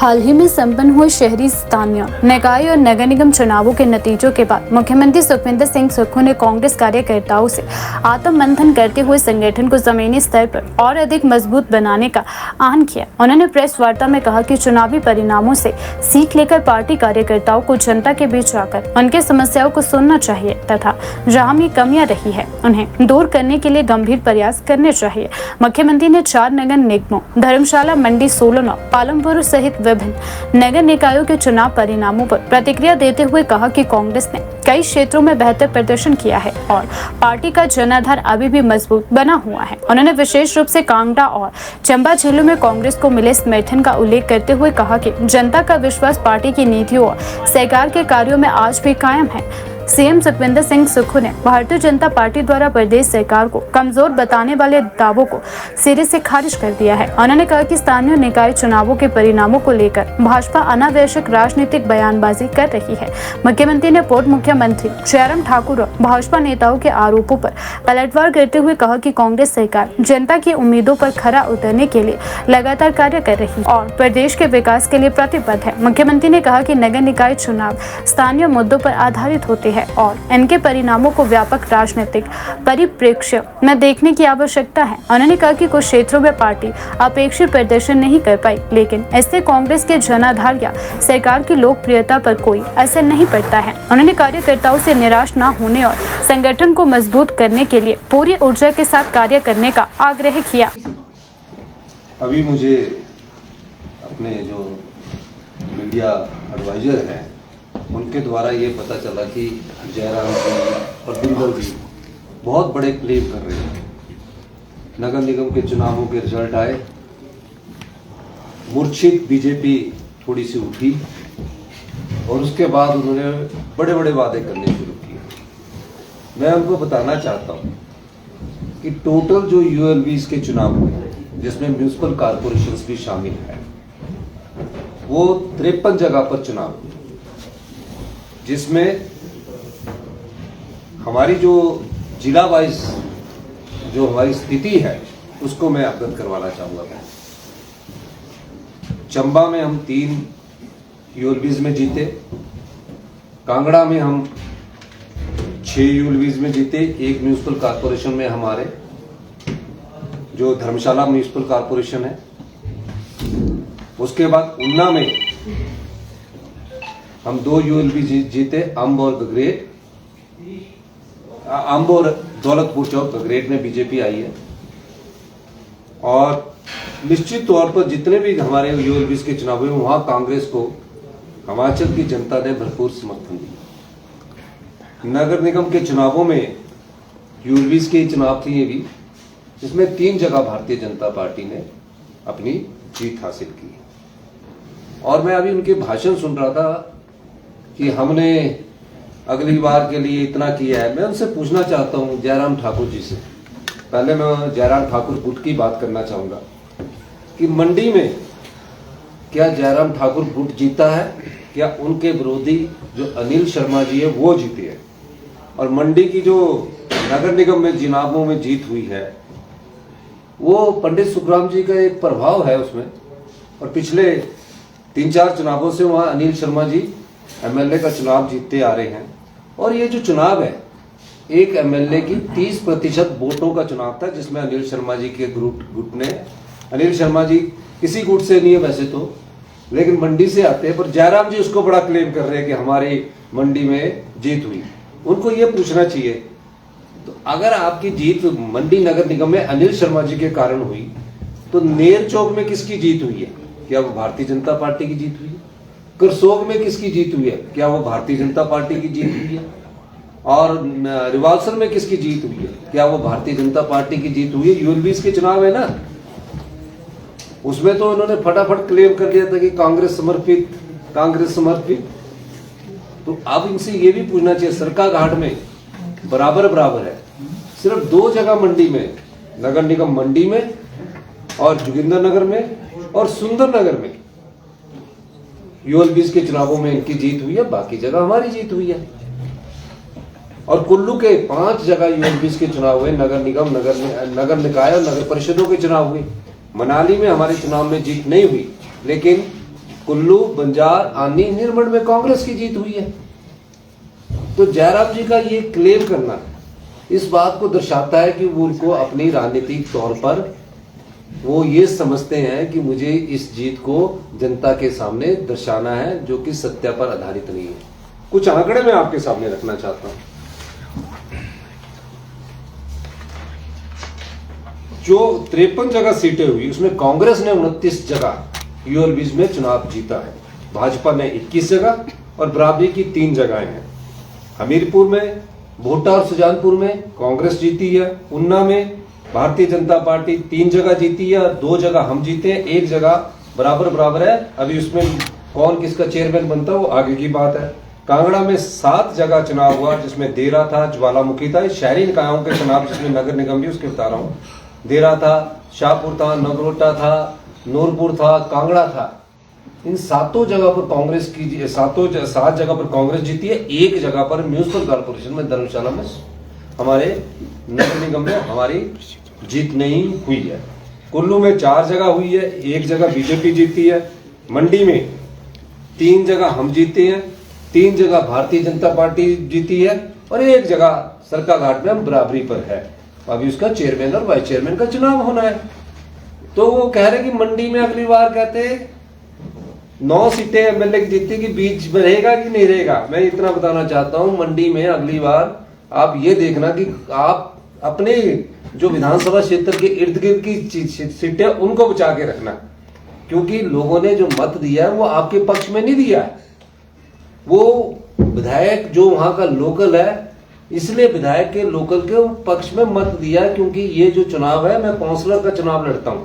हाल ही में संपन्न हुए शहरी स्थानीय निकाय और नगर निगम चुनावों के नतीजों के बाद मुख्यमंत्री सुखविंदर सिंह सुक्खू ने कांग्रेस कार्यकर्ताओं से आत्म मंथन करते हुए संगठन को जमीनी स्तर पर और अधिक मजबूत बनाने का आह्वान किया। उन्होंने प्रेस वार्ता में कहा कि चुनावी परिणामों से सीख लेकर पार्टी कार्यकर्ताओं को जनता के बीच आकर उनके समस्याओं को सुनना चाहिए तथा जहां भी कमियां रही है उन्हें दूर करने के लिए गंभीर प्रयास करने चाहिए। मुख्यमंत्री ने 4 नगर निगमों धर्मशाला, मंडी, सोलन और पालमपुर सहित विभिन्न नगर निकायों के चुनाव परिणामों पर प्रतिक्रिया देते हुए कहा कि कांग्रेस ने कई क्षेत्रों में बेहतर प्रदर्शन किया है और पार्टी का जनाधार अभी भी मजबूत बना हुआ है। उन्होंने विशेष रूप से कांगड़ा और चंबा जिलों में कांग्रेस को मिले समर्थन का उल्लेख करते हुए कहा कि जनता का विश्वास पार्टी की नीतियों और सरकार के कार्यों में आज भी कायम है। सीएम सुखविंदर सिंह सुक्खू ने भारतीय जनता पार्टी द्वारा प्रदेश सरकार को कमजोर बताने वाले दावों को सिरे से खारिज कर दिया है। उन्होंने कहा कि स्थानीय निकाय चुनावों के परिणामों को लेकर भाजपा अनावश्यक राजनीतिक बयानबाजी कर रही है। मुख्यमंत्री ने पूर्व मुख्यमंत्री जयराम ठाकुर और भाजपा नेताओं के आरोपों पर पलटवार करते हुए कहा कि कांग्रेस सरकार जनता की उम्मीदों पर खरा उतरने के लिए लगातार कार्य कर रही है और प्रदेश के विकास के लिए प्रतिबद्ध है। मुख्यमंत्री ने कहा कि नगर निकाय चुनाव स्थानीय मुद्दों पर आधारित होते हैं और इनके परिणामों को व्यापक राजनीतिक परिप्रेक्ष्य में देखने की आवश्यकता है। उन्होंने कहा कि कुछ क्षेत्रों में पार्टी अपेक्षित प्रदर्शन नहीं कर पाई, लेकिन इससे कांग्रेस के जनाधार या सरकार की लोकप्रियता पर कोई असर नहीं पड़ता है। उन्होंने कार्यकर्ताओं से निराश न होने और संगठन को मजबूत करने के लिए पूरी ऊर्जा के साथ कार्य करने का आग्रह किया। अभी मुझे अपने जो मीडिया एडवाइजर हैं उनके द्वारा ये पता चला कि जयराम जी और बिंदल जी बहुत बड़े क्लेम कर रहे हैं। नगर निगम के चुनावों के रिजल्ट आए, मूर्छित बीजेपी थोड़ी सी उठी और उसके बाद उन्होंने बड़े बड़े वादे करने शुरू किए। मैं उनको बताना चाहता हूं कि टोटल जो यूएलबीज के चुनाव हुए जिसमें म्यूनिसिपल कॉर्पोरेशंस भी शामिल है वो 53 जगह पर चुनाव हुए, जिसमें हमारी जो जिला वाइज जो हमारी स्थिति है उसको मैं अवगत करवाना चाहूंगा। चंबा में हम 3 यूएलबीज में जीते, कांगड़ा में हम 6 यूएलबीज में जीते, 1 म्यूनिसिपल कॉर्पोरेशन में हमारे जो धर्मशाला म्यूनिसिपल कॉर्पोरेशन है। उसके बाद उन्ना में हम 2 यूएलबी जीते, अंब और गगरेट, अंब और दौलतपुर चौक, गगरेट में बीजेपी आई है। और निश्चित तौर पर जितने भी हमारे यूएलबीज के चुनाव हुए वहां कांग्रेस को हिमाचल की जनता ने भरपूर समर्थन दिया। नगर निगम के चुनावों में यूएलबीज के चुनाव थे ये भी, जिसमें 3 जगह भारतीय जनता पार्टी ने अपनी जीत हासिल की। और मैं अभी उनके भाषण सुन रहा था कि हमने अगली बार के लिए इतना किया है। मैं उनसे पूछना चाहता हूं जयराम ठाकुर जी से, पहले मैं जयराम ठाकुर गुट की बात करना चाहूंगा कि मंडी में क्या जयराम ठाकुर गुट जीता है, क्या उनके विरोधी जो अनिल शर्मा जी है वो जीते हैं। और मंडी की जो नगर निगम में चुनावों में जीत हुई है वो पंडित सुखराम जी का एक प्रभाव है उसमें। और पिछले 3-4 चुनावों से वहां अनिल शर्मा जी एमएलए का चुनाव जीतते आ रहे हैं। और ये जो चुनाव है एक एमएलए की 30% वोटों का चुनाव था, जिसमें अनिल शर्मा जी के गुट ने, अनिल शर्मा जी किसी गुट से नहीं है वैसे तो, लेकिन मंडी से आते हैं, पर जयराम जी उसको बड़ा क्लेम कर रहे हैं कि हमारी मंडी में जीत हुई। उनको ये पूछना चाहिए तो अगर आपकी जीत मंडी नगर निगम में अनिल शर्मा जी के कारण हुई तो नेर चौक में किसकी जीत हुई है? क्या वो भारतीय जनता पार्टी की जीत हुई है? करसोग में किसकी जीत हुई है? क्या वो भारतीय जनता पार्टी की जीत हुई है? और रिवाल्सर में किसकी जीत हुई है? क्या वो भारतीय जनता पार्टी की जीत हुई है? यूएलबीज के चुनाव है ना, उसमें तो उन्होंने फटाफट क्लेम कर दिया था कि कांग्रेस समर्पित, कांग्रेस समर्पित। तो अब इनसे ये भी पूछना चाहिए, सरका घाट में बराबर बराबर है, सिर्फ 2 जगह मंडी में, नगर निगम मंडी में और जोगिंदर नगर में और सुंदर नगर में यूएलबीज के चुनावों में इनकी जीत हुई है, बाकी जगह हमारी जीत हुई है। और कुल्लू के 5 जगह यूएलबीज के चुनाव हुए, नगर निगम, नगर निकाय और नगर परिषदों के चुनाव हुए। मनाली में हमारे चुनाव में जीत नहीं हुई, लेकिन कुल्लू, बंजार, आनी, निर्मल में कांग्रेस की जीत हुई है। तो जयराम जी का ये क्लेम करना इस बात को दर्शाता है कि वो उनको अपनी राजनीतिक तौर पर वो ये समझते हैं कि मुझे इस जीत को जनता के सामने दर्शाना है, जो कि सत्य पर आधारित नहीं है। कुछ आंकड़े मैं आपके सामने रखना चाहता हूं। जो 53 जगह सीटें हुई उसमें कांग्रेस ने 29 जगह यूएलबी में चुनाव जीता है, भाजपा ने 21 जगह और बराबरी की 3 जगहें हैं। हमीरपुर में, भोटा और सुजानपुर में कांग्रेस जीती है। उन्ना में भारतीय जनता पार्टी 3 जगह जीती है और 2 जगह हम जीते हैं, 1 जगह बराबर है। अभी उसमें कौन किसका चेयरमैन बनता है वो आगे की बात है। कांगड़ा में 7 जगह चुनाव हुआ, जिसमें देरा था, ज्वालामुखी था। शहरी निकायों के चुनाव जिसमें नगर निगम भी, उसके बता रहा हूँ। देरा था, शाहपुर था, नगरोटा था, नूरपुर था, कांगड़ा था। इन 7 जगह पर कांग्रेस की 7 जगह पर कांग्रेस जीती है। 1 जगह पर म्यूनिसिपल कॉर्पोरेशन में, धर्मशाला में, हमारे नगर निगम में हमारी जीत नहीं हुई है। कुल्लू में 4 जगह हुई है, 1 जगह बीजेपी जीती है। मंडी में 3 जगह हम जीते हैं, 3 जगह भारतीय जनता पार्टी जीती है और 1 जगह सरकाघाट में हम बराबरी पर है। अभी उसका चेयरमैन और वाइस चेयरमैन का चुनाव होना है। तो वो कह रहे कि मंडी में अगली बार कहते 9 सीटें एमएलए की जीतती कि बीच में रहेगा कि नहीं रहेगा। मैं इतना बताना चाहता हूं, मंडी में अगली बार आप ये देखना कि आप अपने जो विधानसभा क्षेत्र के इर्द गिर्द की सीटें उनको बचा के रखना, क्योंकि लोगों ने जो मत दिया है वो आपके पक्ष में नहीं दिया है। वो विधायक जो वहां का लोकल है, इसलिए विधायक के लोकल के पक्ष में मत दिया, क्योंकि ये जो चुनाव है, मैं काउंसलर का चुनाव लड़ता हूं।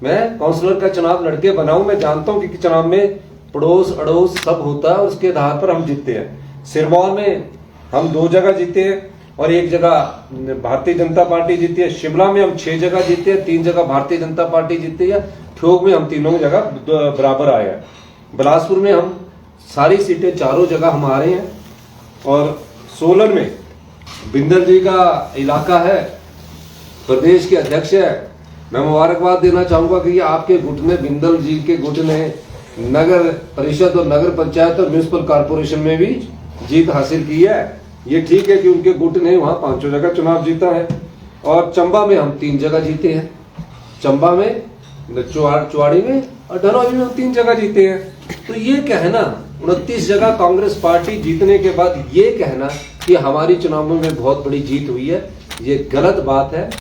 मैं काउंसलर का चुनाव लड़के बनाऊं। मैं जानता हूं कि चुनाव में पड़ोस अड़ोस सब होता है और उसके आधार पर हम जीतते हैं। सिरमौर में हम 2 जगह जीते हैं और 1 जगह भारतीय जनता पार्टी जीती है। शिमला में हम 6 जगह जीते हैं, 3 जगह भारतीय जनता पार्टी जीती है। ठोक में हम तीनों जगह बराबर आए हैं। बिलासपुर में हम सारी सीटें 4 जगह हम आ रहे हैं। और सोलन में बिंदल जी का इलाका है, प्रदेश के अध्यक्ष है। मैं मुबारकबाद देना चाहूंगा कि ये आपके गुट ने, बिंदल जी के गुट ने नगर परिषद और नगर पंचायत और म्यूनिसिपल कॉर्पोरेशन में भी जीत हासिल की है। ये ठीक है कि उनके गुट ने वहां 5 जगह चुनाव जीता है। और चंबा में हम 3 जगह जीते हैं। चंबा में, चुवाड़ी में और डरौली में हम 3 जगह जीते हैं। तो ये कहना 29 जगह कांग्रेस पार्टी जीतने के बाद ये कहना कि हमारी चुनावों में बहुत बड़ी जीत हुई है, ये गलत बात है।